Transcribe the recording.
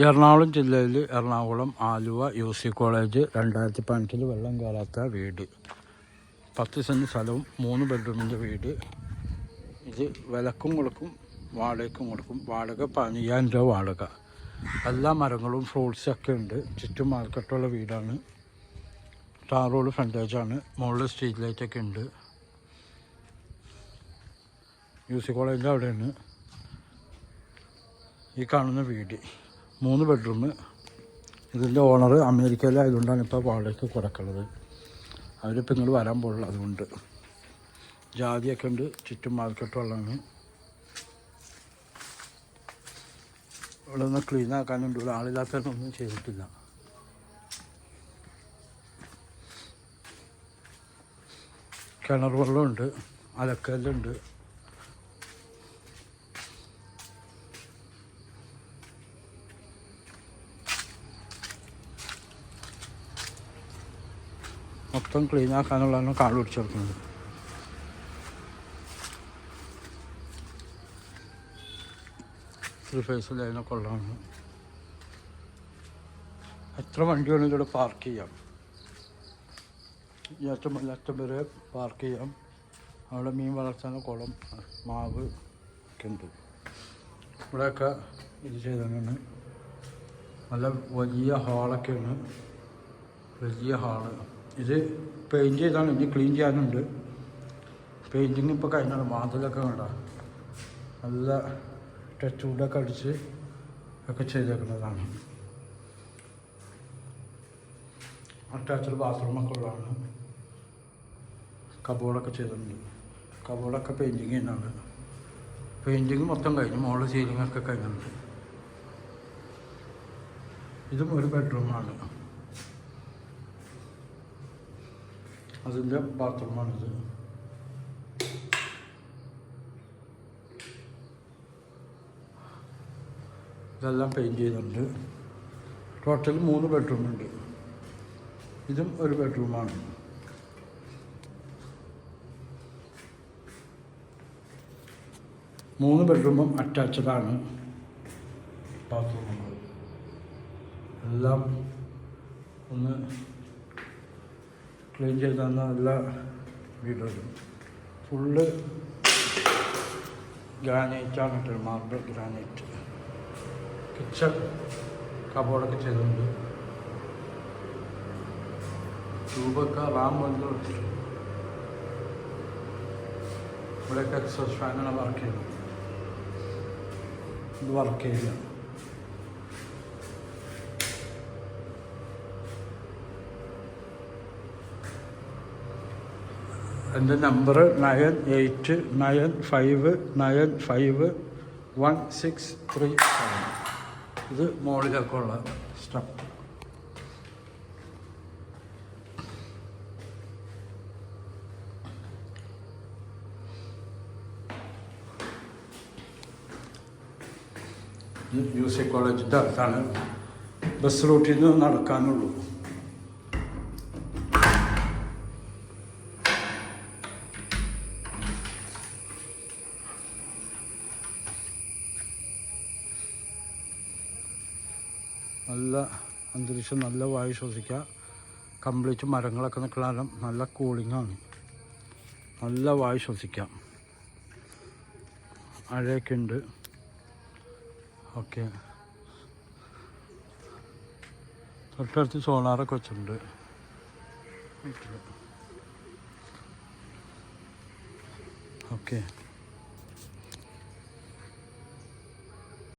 എറണാകുളം ജില്ലയിൽ Ernakulam Aluva UC college 2015 വെള്ളം കയറാത്ത വീട് 10 സെൻറ്റ് സ്ഥലവും 3 ബെഡ്റൂമിൻ്റെ വീട്. ഇത് വിലക്കും കൊടുക്കും വാടകയ്ക്കും കൊടുക്കും. വാടക 15,000 രൂപ വാടക. എല്ലാ മരങ്ങളും ഫ്രൂട്ട്സൊക്കെ ഉണ്ട്. ചുറ്റും മാർക്കറ്റുള്ള വീടാണ്. ടാർ റോഡ് ഫ്രണ്ടേജാണ്. മുകളിൽ സ്ട്രീറ്റ് ലൈറ്റൊക്കെ ഉണ്ട്. UC കോളേജിൻ്റെ അവിടെയാണ് ഈ കാണുന്ന വീട്. 3 ബെഡ്റൂം. ഇതിൻ്റെ ഓണർ അമേരിക്കയിലായതുകൊണ്ടാണ് ഇപ്പോൾ വാടകയ്ക്ക് കൊടുക്കുന്നത്. അവരിപ്പോൾ ഇങ്ങോട്ട് വരാൻ പോകുള്ളൂ. അതുകൊണ്ട് ജാതിയൊക്കെ ഉണ്ട്. ചുറ്റും മാർക്കറ്റ് വെള്ളമാണ്. ഇവിടെ ഒന്ന് ക്ലീൻ ആക്കാനുണ്ട്. ഇവിടെ ആളില്ലാത്തതൊന്നും ചെയ്തിട്ടില്ല. കിണർ വെള്ളമുണ്ട്. അലക്കല്ലുണ്ട്. മൊത്തം ക്ലീൻ ആക്കാനുള്ളതാണ് കാട് പിടിച്ച് കൊടുക്കുന്നത്. ത്രീ ഫേസ് ലൈനൊക്കെ ഉള്ളതാണ്. എത്ര വണ്ടി വേണമെങ്കിലും ഇവിടെ പാർക്ക് ചെയ്യാം. ഈ അറ്റം വരെ പാർക്ക് ചെയ്യാം. അവിടെ മീൻ വളർത്താൻ കുളം, മാവ് ഒക്കെ ഉണ്ട്. ഇവിടെയൊക്കെ ഇത് ചെയ്തതാണ്. നല്ല വലിയ ഹാളൊക്കെയാണ്. വലിയ ഹാള്. ഇത് പെയിൻറ്റ് ചെയ്താണ്. ഇനി ക്ലീൻ ചെയ്യാനുണ്ട്. പെയിൻറ്റിങ് ഇപ്പോൾ കഴിഞ്ഞാണ്. വാതിലൊക്കെ വേണ്ട നല്ല ടച്ച് വുഡൊക്കെ അടിച്ച് ഒക്കെ ചെയ്തേക്കുന്നതാണ്. അറ്റാച്ച്ഡ് ബാത്റൂമൊക്കെ ഉള്ളതാണ്. കബോർഡൊക്കെ ചെയ്തിട്ടുണ്ട്. കബോർഡൊക്കെ പെയിൻറ്റിങ് ചെയ്യുന്നുണ്ട്. പെയിൻറ്റിങ് മൊത്തം കഴിഞ്ഞു. മുകളിൽ സീലിങ്ങൊക്കെ കഴിഞ്ഞിട്ടുണ്ട്. ഇതും ഒരു ബെഡ്റൂമാണ്. അതിൻ്റെ ബാത്റൂമാണിത്. ഇതെല്ലാം പെയിൻറ്റ് ചെയ്തിട്ടുണ്ട്. ടോട്ടൽ 3 ബെഡ്റൂമുണ്ട്. ഇതും ഒരു ബെഡ്റൂമാണ്. മൂന്ന് ബെഡ്റൂമും അറ്റാച്ച്ഡാണ്. ബാത്റൂമുകൾ എല്ലാം ഒന്ന് ക്ലീൻ ചെയ്ത് തന്ന നല്ല വീടുകളും. ഫുള്ള് ഗ്രാനൈറ്റാണ് ഇട്ടത്. Marble granite. കിച്ചൺ കബോർഡൊക്കെ ചെയ്തിട്ടുണ്ട്. ട്യൂബൊക്കെ റാം വന്ന് ഇവിടെയൊക്കെ എക്സോസ്റ്റ് ഫാനാണ് വർക്ക് ചെയ്യുന്നത്. ഇത് വർക്ക് ചെയ്യില്ല. എൻ്റെ നമ്പർ 9895951637. ഇത് മോളിലൊക്കെ ഉള്ള സ്റ്റെപ്പ്. UC കോളേജിൻ്റെ അടുത്താണ്. ബസ് റൂട്ടിൽ നിന്ന് നടക്കാനുള്ളൂ. നല്ല അന്തരീക്ഷം, നല്ല വായു ശ്വസിക്കുക. കംപ്ലീറ്റ് മരങ്ങളൊക്കെ നിൽക്കുന്ന നല്ല കൂളിങ്ങാണ്. നല്ല വായു ശ്വസിക്കാം. മഴയൊക്കെ ഉണ്ട്. ഓക്കെ. തൊട്ടടുത്ത് സോളാറൊക്കെ വെച്ചിട്ടുണ്ട്. ഓക്കെ.